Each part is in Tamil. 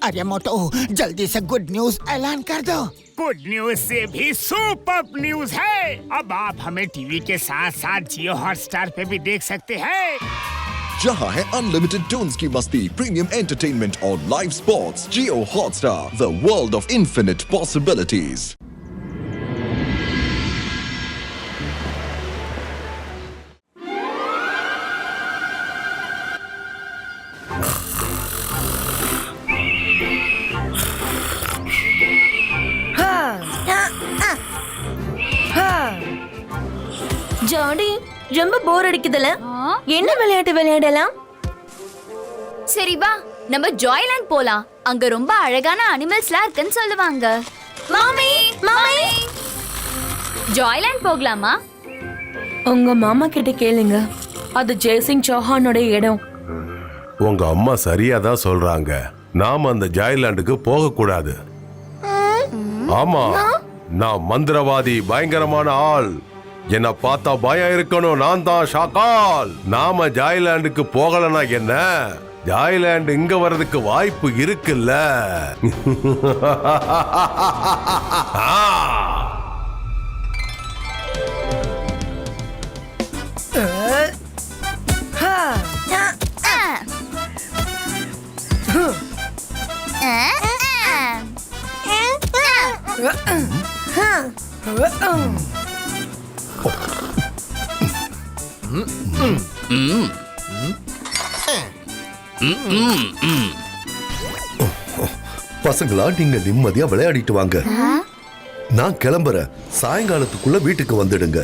अरे मोटो जल्दी से गुड न्यूज ऐलान कर दो। गुड न्यूज से भी सुपर न्यूज है। अब आप हमें टीवी के साथ साथ जियो हॉटस्टार पे भी देख सकते हैं। जहां है अनलिमिटेड टून्स की मस्ती, प्रीमियम एंटरटेनमेंट और live sports. Jio Hotstar, the world of infinite possibilities. ஜாடி ரொம்ப போர் அடிக்குதுல, என்ன விளையாட்டு விளையாடலாம்? சரி வா, நம்ம ஜாய்லாண்ட் போலாம். அங்க ரொம்ப அழகான அனிமல்ஸ்லாம் இருக்குன்னு சொல்லுவாங்க. மாமி மாமி, ஜாய்லாண்ட் போகலாமா? உங்க மாமா கிட்ட கேளுங்க, அது ஜெய்சிங் சௌஹானோட இடம். உங்க அம்மா சரியா தான் சொல்றாங்க. நாம அந்த ஜாய்லாண்டுக்கு போக கூடாது. ஆமா, நான் மந்திரவாதி, பயங்கரமான ஆள். என்ன பார்த்தா பயம் இருக்கணும். நான் தான் ஷாக்கால். நாம ஜாய்லாண்டுக்கு போகலனா என்ன? ஜாய்லாண்ட் இங்க வர்றதுக்கு வாய்ப்பு இருக்குல்ல. பசங்களா, நீங்க நிம்மதியா விளையாடிட்டு வாங்க. நான் கிளம்புறேன். சாயங்காலத்துக்குள்ள வீட்டுக்கு வந்துடுங்க.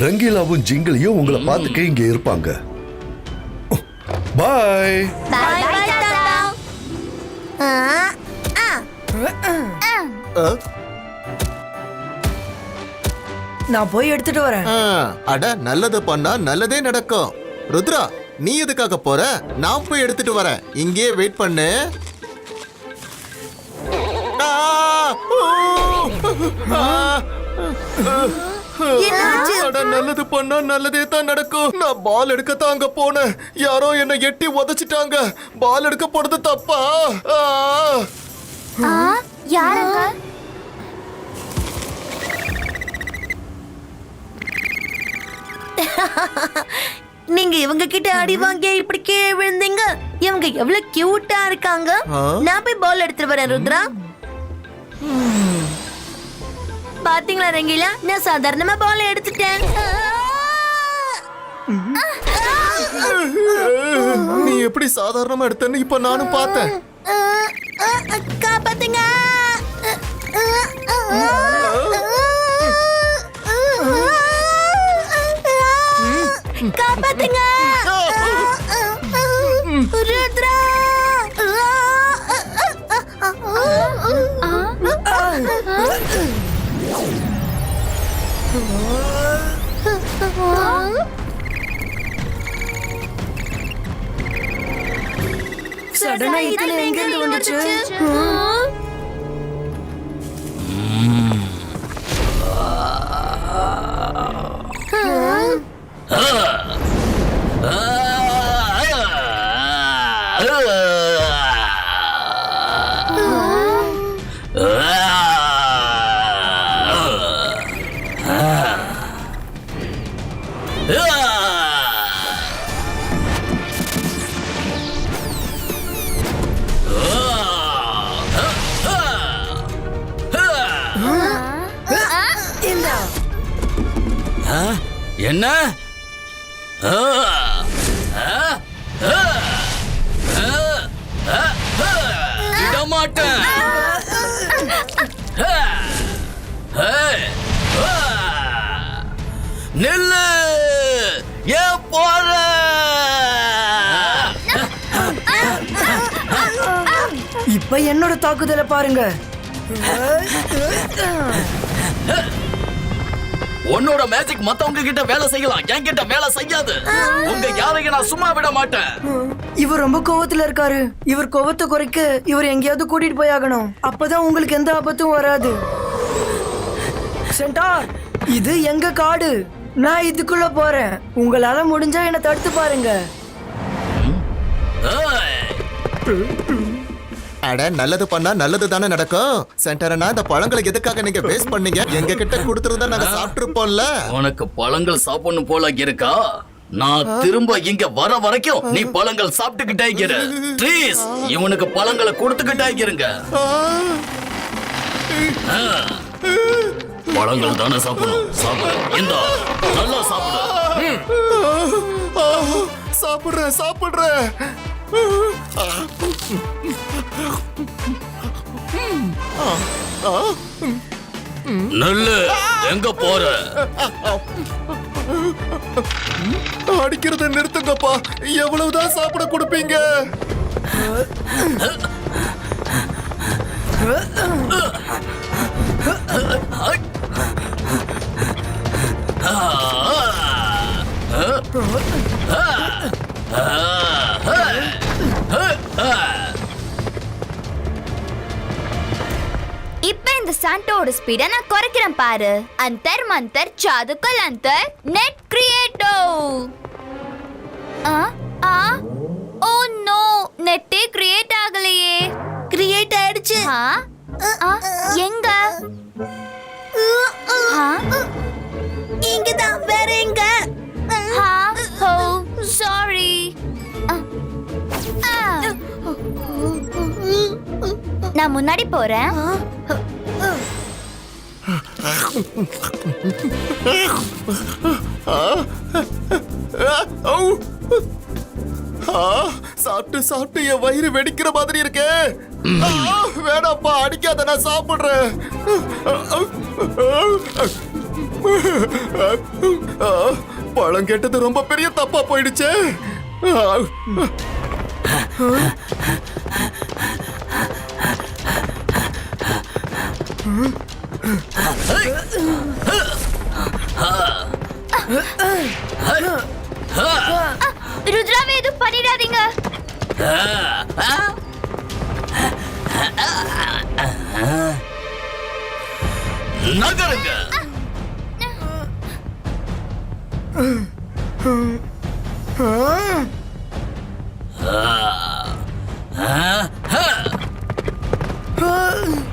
ரங்கீலாவும் ஜிங்கிலியும் உங்களை பார்த்துக்க இங்க இருப்பாங்க. பாய். நான் போய் எடுத்துட்டு வரேன். அட, நல்லது பண்ணா நல்லதே நடக்கும். ருத்ரா, நீ எதுக்காக போற? நான் போய் எடுத்துட்டு வரேன். இங்கே வெயிட் பண்ணு. நல்லது பண்ணா நல்லதே தான் நடக்கும். நான் பால் எடுக்கத்தான் அங்க போனேன். யாரோ என்ன எட்டி உதைச்சிட்டாங்க. பால் எடுக்க போறது தப்பா? யாருங்க? நீங்க இவங்க கிட்ட அடி வாங்கி இப்படி கீழே விழுந்தீங்க. இவங்க எவ்வளவு கியூட்டா இருக்காங்க. நான் போய் பால் எடுத்துட்டு வரேன். ருத்ரா, பாத்தீங்களா ரங்கீலா, நான் சாதாரணமா பால் எடுத்துட்டேன். நீ எப்படி சாதாரணமா எடுத்தன்னு இப்ப நானும் பார்த்தேன். காப்பாத்துங்க. காப்பாத்துங்க ருத்ரா. சடனா இதுல எங்க இருந்து வந்துச்சு? என்ன? விடமாட்டேன். நில்லு, ஏன் போற? இப்ப என்னோட தாக்குதலை பாருங்க. உன்னோட மேஜிக் மத்தவங்க கிட்ட வேலை செய்யலாம், என்கிட்ட வேலை செய்யாது. உங்க யாரையும் நான் சும்மா விட மாட்டேன். இவர் ரொம்ப கோவத்துல இருக்காரு. இவர் கோவத்தை குறைக்க இவர் எங்கேயாவது கூட்டிட்டு போய் ஆகணும். அப்பதான் உங்களுக்கு எந்த ஆபத்தும் வராது. சென்டார், இது எங்க காடு. நான் இதுக்குள்ள போறேன். உங்களால முடிஞ்சா என்ன தடுத்து பாருங்க. அட நல்லது பண்ணா நல்லது தானே நடக்கும். சென்டரனா இந்த பழங்களை எதுக்காக நீங்க வேஸ்ட் பண்ணீங்க? எங்க கிட்ட கொடுத்துருந்தா நாங்க சாப்பிட்டுருப்போம்ல. உனக்கு பழங்கள் சாப்பிடணும் போல இருக்கா? நான் திரும்ப இங்க வர வரைக்கும் நீ பழங்கள் சாப்பிட்டுக்கிட்டே இரு. ப்ளீஸ் இவனுக்கு பழங்களை கொடுத்துக்கிட்டே இருங்க. பழங்கள் தானே சாப்பிடணும். சாப்பிடு. இந்த நல்லா சாப்பிடு. சாப்பிடுறேன் சாப்பிடுறேன். நல்ல எங்க போற? அடிக்கிறத நிறுத்துங்கப்பா. எவ்வளவுதான் சாப்பிட கொடுப்பீங்க? இப்ப இந்த சாண்டோட ஸ்பீட நான் குறைக்கிறேன் பாரு. அந்தர் மந்தர் சாதுக்கல் அந்தர் நெட் கிரியேட்டோ. ஓ நோ, நெட்டே கிரியேட் ஆகலையே. கிரியேட் ஆயிடுச்சு. எங்க? இங்கதான், வேற எங்க? Oh sorry. நான் முன்னாடி போறேன். சாப்பிட்டு சாப்பிட்டு என் வயிறு வெடிக்கிற மாதிரி இருக்கே. வேணாப்பா, அடிக்காத, நான் சாப்பிடுறேன். பழம் கேட்டது ரொம்ப பெரிய தப்பா போயிடுச்சே. ருத்ராவே எதுவும் பண்ணிடாதீங்க. நகருங்க.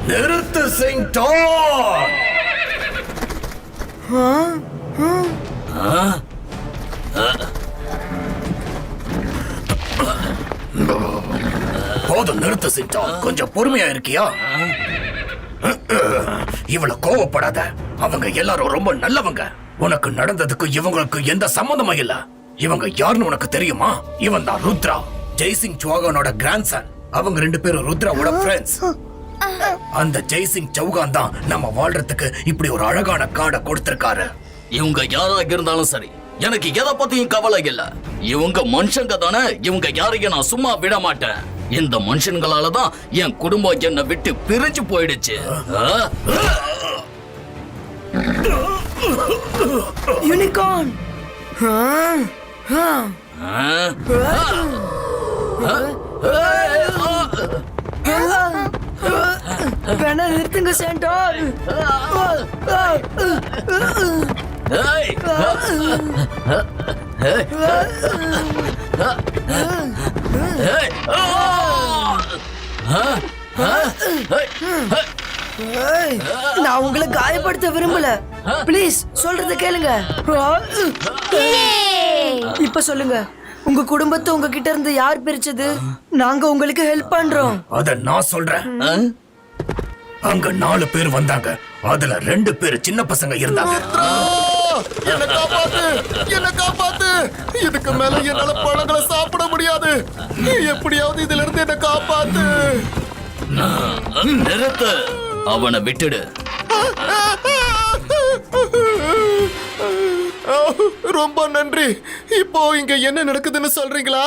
நிறுத்து செயின்டான். போதும், நிறுத்து செயின்டான். கொஞ்சம் பொறுமையா இருக்கியா? இவ்வளவு கோவப்படாத. அவங்க எல்லாரும் ரொம்ப நல்லவங்க. உனக்கு நடந்ததுக்கு இவங்களுக்கு எந்த சம்பந்தமும் இல்ல. இவங்க யாருன்னு உனக்கு தெரியுமா? இவன் தான் ருத்ரா, ஜெய்சிங் சௌகானோட கிராண்ட்சன். அவங்க 2 பேரும் ருத்ராவோட ஃப்ரெண்ட்ஸ். அந்த ஜெய்சிங் சௌகான் தான் நம்ம வாழ்றதுக்கு இப்படி ஒரு அழகான காடை கொடுத்திருக்காரு. இவங்க யாராக இருந்தாலும் சரி, எனக்கு எதை பத்தியும் கவலை இல்ல. இவங்க மனுஷங்க தானே. இவங்க யாரையும் நான் சும்மா விட மாட்டேன். இந்த மனுஷங்களால தான் என் குடும்பம் என்னை விட்டு பிரிஞ்சு போயிடுச்சு. யூனிகார்ன். வேணா நிறுத்துங்க சென்டார். நான் உங்களை காயப்படுத்த விரும்பல. ப்ளீஸ் சொல்றத கேளுங்க. இப்ப சொல்லுங்க, உங்க குடும்பத்தை உங்ககிட்ட இருந்து யார் பிரிச்சது? நாங்க உங்களுக்கு ஹெல்ப் பண்றோம். அத நான் சொல்றேன். அங்க 4 பேர் வந்தாங்க. அதுல 2 பேர் சின்ன பசங்க இருந்தாங்க. என்ன காப்பாத்து, என்ன காப்பாத்து. இதுக்கு மேல என்னால பழங்களை சாப்பிட முடியாது. எப்படியாவது இதுல இருந்து என்ன காப்பாத்து. நிறுத்து, அவனை விட்டுடு. ரொம்ப நன்றி. இப்போ இங்க என்ன நடக்குதுன்னு சொல்றீங்களா?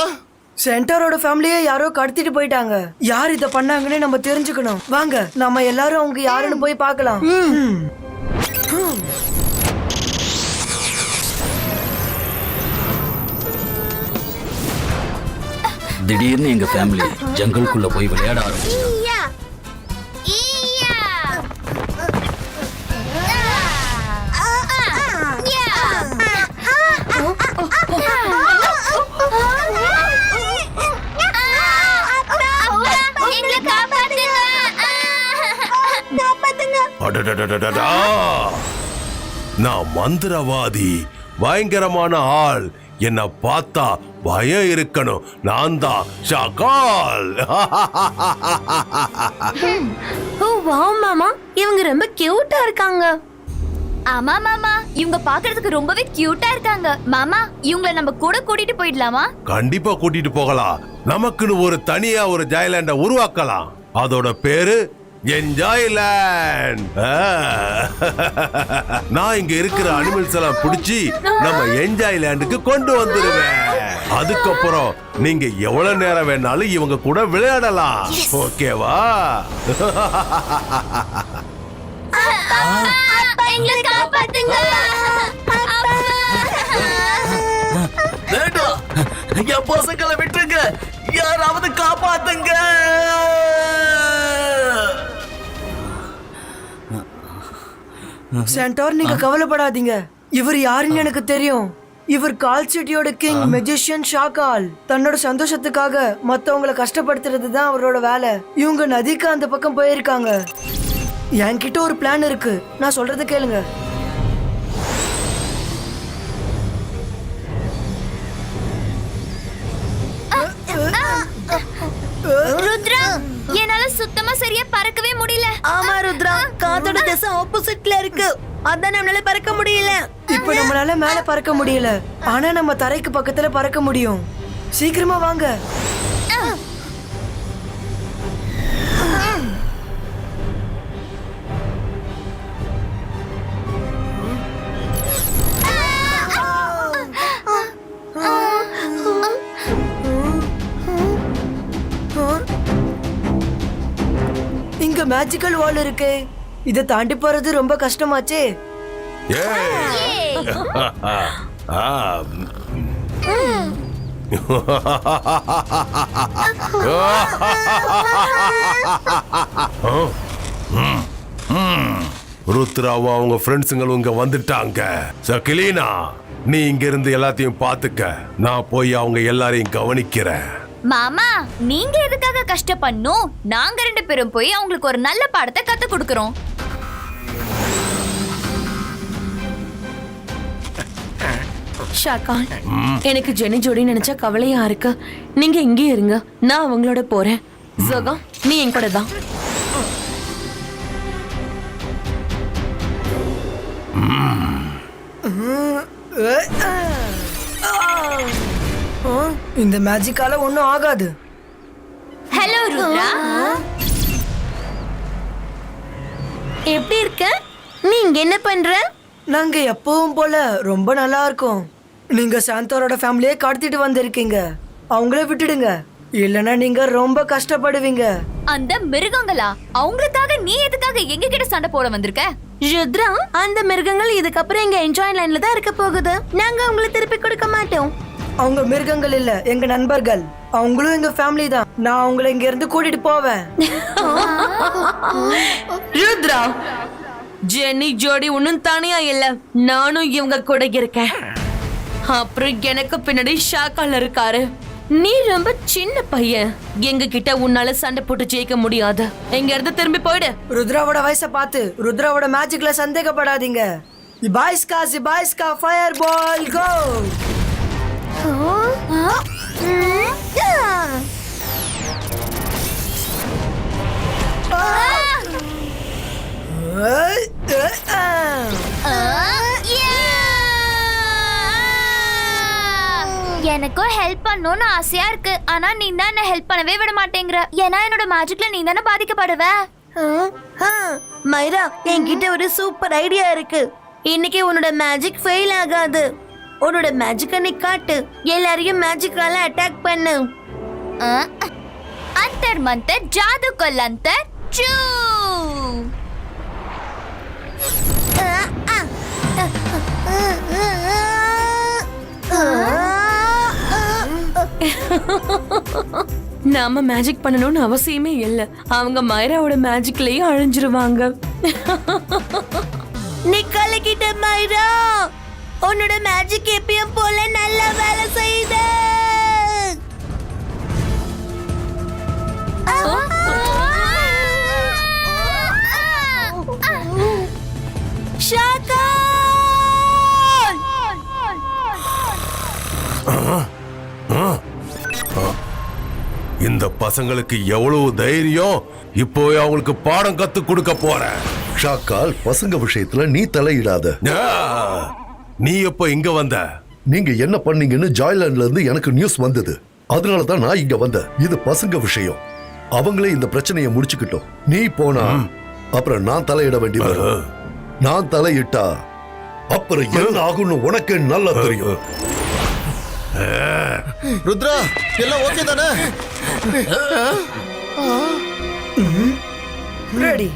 சென்டரோட ஃபேமிலியை யாரோ கடத்திட்டு போயிட்டாங்க. யார் இத பண்ணாங்கன்னு நம்ம தெரிஞ்சுக்கணும். வாங்க, நாம எல்லாரும் அவங்க யாருன்னு போய் பார்க்கலாம். திடீர்னு எங்க ஃபேமிலி ஜங்கலுக்குள்ள போய் விளையாட ஆரம்பிச்சாங்க. எங்களை காப்பாத்துங்க. அடடடடடடா! நான் மந்திரவாதி, பயங்கரமான ஆள். என்ன பார்த்தா பயம் இருக்கணும். நான் தான் ஷாக்கால். ஓ வாவ் மாமா, இவங்க ரொம்ப கியூட்டா இருக்காங்க. ஆமா மாமா, இவங்க பாக்குறதுக்கு ரொம்பவே கியூட்டா இருக்காங்க. மாமா, இவங்கள நம்ம கூட கூட்டிட்டு போயிடலாமா? கண்டிப்பா கூட்டிட்டு போகலாம். நமக்குன்னு ஒரு தனியா ஒரு ஜாய்லாண்ட உருவாக்கலாம். அதோட பேரு என்ஜாய்லாண்ட். நான் இங்க இருக்கிற அனிமல்ஸ் எல்லாம் பிடிச்சி நம்ம என்ஜாய்லாண்டுக்கு கொண்டு வந்துருவேன். அதுக்கப்புறம் நீங்க எவ்வளவு நேரம் வேணாலும் இவங்க கூட விளையாடலாம். ஓகேவா? எங்களை காப்பாத்துங்க. வேண்டாம், என் பசங்களை விட்டுருங்க. யாராவது காப்பாத்துங்க. சென்டார், நீங்க கவலைப்படாதீங்க. இவர் யாருன்னு எனக்கு தெரியும். இவர் கால் சிட்டியோட கிங் மெஜிஷியன் ஷாக்கால். தன்னோட சந்தோஷத்துக்காக மத்தவங்களை கஷ்டப்படுத்துறது தான் அவரோட வேலை. இவங்க நதிக்கு அந்த பக்கம் போயிருக்காங்க. என்கிட்ட ஒரு பிளான் இருக்கு, நான் சொல்றத கேளுங்க. ருத்ரா, என்னால சுத்தமா சரியா பறக்கவே முடியல. ஆமா ருத்ரா, காத்தோட திசை ஆப்போசிட்ல இருக்கு. அதான் நம்மளால பறக்க முடியல. இப்ப நம்மளால மேல பறக்க முடியல, ஆனா நம்ம தரைக்கு பக்கத்துல பறக்க முடியும். சீக்கிரமா வாங்க. இங்க மேஜிக்கல் வால் இருக்கு. இத தாண்டி போறது ரொம்ப கஷ்டமாச்சே. ருத்ராவும் அவங்க ஃப்ரெண்ட்ஸுங்களும் இங்க வந்துட்டாங்க. சகிலீனா, நீ இங்க இருந்து எல்லாத்தையும் பாத்துக்க. நான் போய் அவங்க எல்லாரையும் கவனிக்கிறேன். மாமா, நீங்க எதுக்காக கஷ்டப்படணும்? நாங்க 2 பேரும் போய் அவங்களுக்கு ஒரு நல்ல பாடத்தை கத்து கொடுக்கறோம். ஷாக்கால், எனக்கு ஜெனி ஜோடி நினைச்சா கவலையா இருக்கு. நீங்க இங்கே இருங்க, நான் அவங்களோட போறேன். ஜோகா, நீ என் கூட தான். இந்த மேஜிக்கால ஒண்ணும் ஆகாது. ஹலோ ருத்ரா, எப்படி இருக்க? நீ இங்க என்ன பண்ற? நாங்க எப்பவும் போல ரொம்ப நல்லா இருக்கோம். நீங்க சாந்தோரோட ஃபேமிலியை கடத்திட்டு வந்திருக்கீங்க. அவங்கள விட்டுடுங்க, இல்லனா நீங்க ரொம்ப கஷ்டப்படுவீங்க. அந்த மிருகங்களா? அவங்களுக்காக நீ எதுக்காக எங்க கிட்ட சண்டை போட வந்திருக்க? ருத்ரா, அந்த மிருகங்கள் இதுக்கப்புறம் எங்க என்ஜாய் லைன்ல தான் இருக்க போகுது. நாங்க அவங்களை திருப்பி கொடுக்க மாட்டோம். அவங்க மிருகங்கள் இல்ல, எங்க நண்பர்கள். அவங்களும் எங்க ஃபேமிலி தான். நான் அவங்களை இங்க இருந்து கூட்டிட்டு போவேன். ருத்ரா, ஜெனி ஜோடி ஒன்னும் தனியா இல்ல, நானும் இவங்க கூட இருக்கேன். அப்புறம் எனக்கு பின்னாடி ஷாக்கால் இருக்காரு. நீ ரொம்ப சின்ன பையன், எங்க கிட்ட உன்னால சண்டை போட்டு ஜெயிக்க முடியாது. எங்க இருந்து திரும்பி போயிடு. ருத்ராவோட வயசை பார்த்து ருத்ராவோட மேஜிக்ல சந்தேகப்படாதீங்க. ஜிபாய்ஸ்கா ஃபயர் பால் கோ. எனக்கும் ஹெல்ப் பண்ணணும்னு ஆசையா இருக்கு, ஆனா நீ தான் என்ன ஹெல்ப் பண்ணவே விட மாட்டேங்கிற. ஏன்னா என்னோட மேஜிக்ல நீ தானே பாதிக்கப்படுவ. மைரா, என்கிட்ட ஒரு சூப்பர் ஐடியா இருக்கு. இன்னைக்கு உன்னோட மேஜிக் ஃபெயில் ஆகாது. உன்னோட மேஜிக்க நீ காட்டு, எல்லாரையும் மேஜிக்கால அட்டாக் பண்ணு. அந்தர் மந்தர் ஜாது கொல்லந்தர் சூ. நாம மேஜிக் பண்ணணும்னு அவசியமே இல்ல. அவங்க மைராவோட மேஜிக்லயே அழிஞ்சிருவாங்க. நீ கலக்கிட்ட மைரா, உன்னோட மேஜிக் எப்பயும் போல நல்லா வேலை செய்யுது. பசங்களுக்கு எவ்வளவு தைரியம், இப்போவே அவங்களுக்கு பாடம் கத்து கொடுக்க போறேன். ஷாக்கால், பசங்க விஷயத்துல நீ தலையிடாத. ஆ, நீ எப்ப இங்க வந்த? நீங்க என்ன பண்ணீங்கன்னு ஜாய்லாண்ட்ல இருந்து எனக்கு நியூஸ் வந்தது. அதனால தான் நான் இங்க வந்தேன். இது பசங்க விஷயம். அவங்களே இந்த பிரச்சனையை முடிச்சுக்கிட்டோம். நீ போனா அப்புறம் நான் தலையிட வேண்டி வரும். நான் தலையிட்டா அப்புறம் என்ன ஆகும்னு உனக்கு நல்லா தெரியும். ருத்ரா, எல்லாம் ஓகே தானே? ரெடி.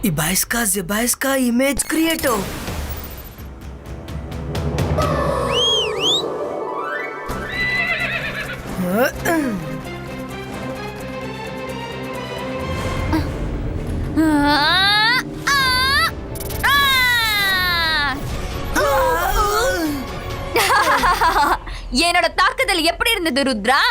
Ibaiska image creator. என்னோட தாக்குதல் எப்படி இருந்தது ருத்ரா?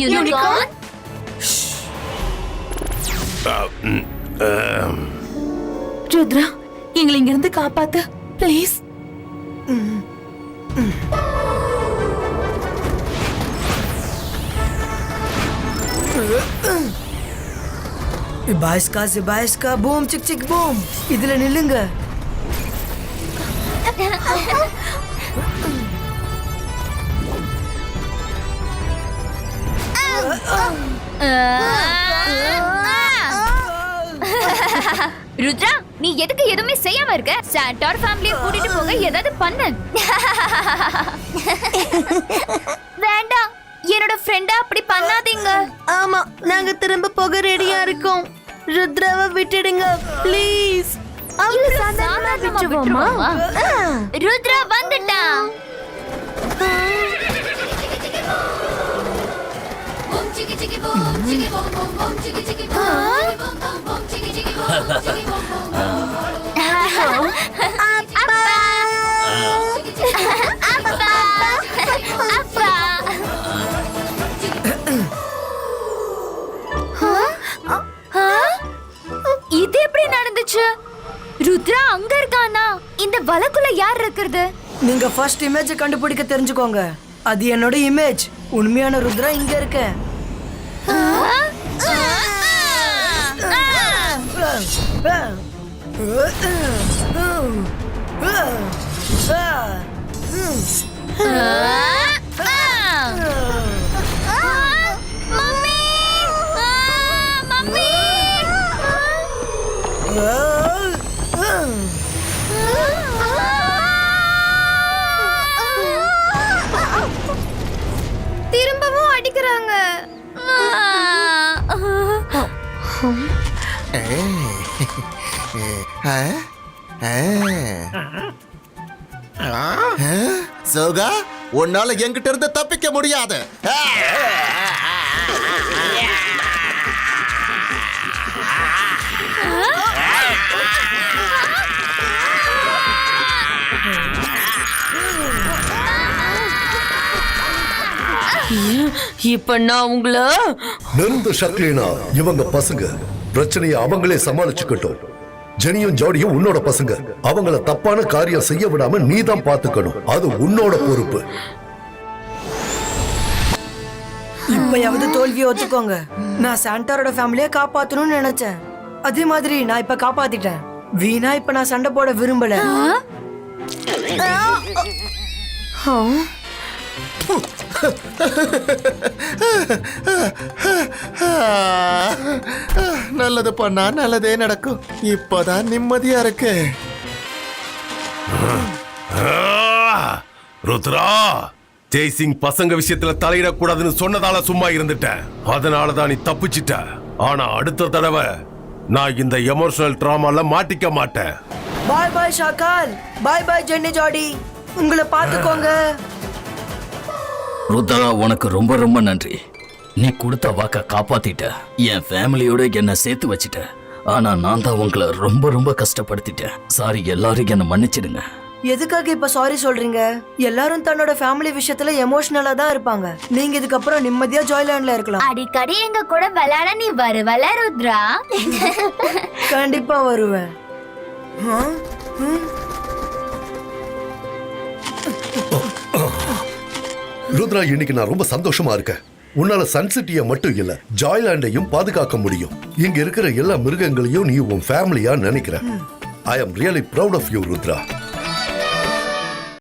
யூனிகார்ன், ருத்ரா, எங்களை இங்க இருந்து காப்பாத்து please. Ibaiska boom chick chick boom. இதுல நில்லுங்க. ருத்ரா, நீ எதுக்கு எதுவுமே செய்யாம இருக்க? சாண்டார் ஃபேமிலியை கூட்டிட்டு போக ஏதாவது பண்ணு. வேண்டாம், என்னோட ஃப்ரெண்டா அப்படி பண்ணாதீங்க. ஆமா, நாங்க திரும்ப போக ரெடியா இருக்கோம். ருத்ராவை விட்டுடுங்க ப்ளீஸ். சாதாரணமா விட்டுருவோமா? ருத்ரா வந்துட்டான். இது எப்படி நடந்துச்சு? ருத்ரா அங்க இருக்கானா? இந்த வலக்குள்ள யார் இருக்கிறது? நீங்க ஃபர்ஸ்ட் இமேஜ் கண்டுபிடிக்க தெரிஞ்சுக்கோங்க. அது என்னோட இமேஜ். உண்மையான ருத்ரா இங்க இருக்க. திரும்பவும் அடிக்கிறாங்க. சோகா, உன்னால என்கிட்ட இருந்து தப்பிக்க முடியாது. இப்ப நான் உங்கள நிறுத்த சக்லினா, இவங்க பசங்க பிரச்சனையை அவங்களே சமாளிச்சுக்கட்டும். ஜெனியும் ஜோடியும் உன்னோட பசங்க. அவங்கள தப்பான காரியம் செய்ய விடாம நீ தான் பாத்துக்கணும். அது உன்னோட பொறுப்பு. இப்பயாவது தோல்வியை ஒத்துக்கோங்க. நான் சாண்டாரோட ஃபேமிலியை காப்பாத்தணும்னு நினைச்சேன். அதே மாதிரி நான் இப்ப காப்பாத்திட்டேன். வீணா இப்ப நான் சண்டை போட விரும்பல. நல்லது பண்ணா நல்லதே நடக்கும். இப்பதான் நிம்மதியா இருக்கு. ருத்ரா, ஜெய்சிங் பசங்க விஷயத்துல தலையிடக்கூடாதுன்னு சொன்னதால சும்மா இருந்துட்டேன். அதனாலதான் நீ தப்பிச்சிட்ட. ஆனா அடுத்த தடவை நான் இந்த எமோஷனல் டிராமால மாட்டிக்க மாட்டேன். பாய் பாய் ஷாக்கால். பாய் பாய் ஜென்னி ஜோடி. உங்களை பாத்துக்கோங்க. ருத்ரா, உனக்கு ரொம்ப ரொம்ப நன்றி. நீ கொடுத்த வாக்க காப்பாத்திட்ட. என் ஃபேமிலியோட என்ன சேர்த்து வச்சிட்ட. ஆனா நான் தான் உங்களை ரொம்ப ரொம்ப கஷ்டப்படுத்திட்டேன். சாரி, எல்லாரும் என்ன மன்னிச்சிடுங்க. எதுக்காக இப்ப சாரி சொல்றீங்க? எல்லாரும் தன்னோட ஃபேமிலி விஷயத்துல எமோஷனலா தான் இருப்பாங்க. நீங்க இதுக்கப்புறம் நிம்மதியா ஜாய்லாண்ட்ல இருக்கலாம். அடிக்கடி எங்க கூட விளையாட நீ வருவல ருத்ரா? கண்டிப்பா வருவேன். ருத்ரா, இன்னைக்கு நான் ரொம்ப சந்தோஷமா இருக்கேன். உன்னால சன் சிட்டியை மட்டும் இல்ல, ஜாய்லாண்டையும் பாதுகாக்க முடியும். இங்க இருக்கிற எல்லா மிருகங்களையும் நீ உன் ஃபேமிலியா நினைக்கிற. I am really proud of you Rudra.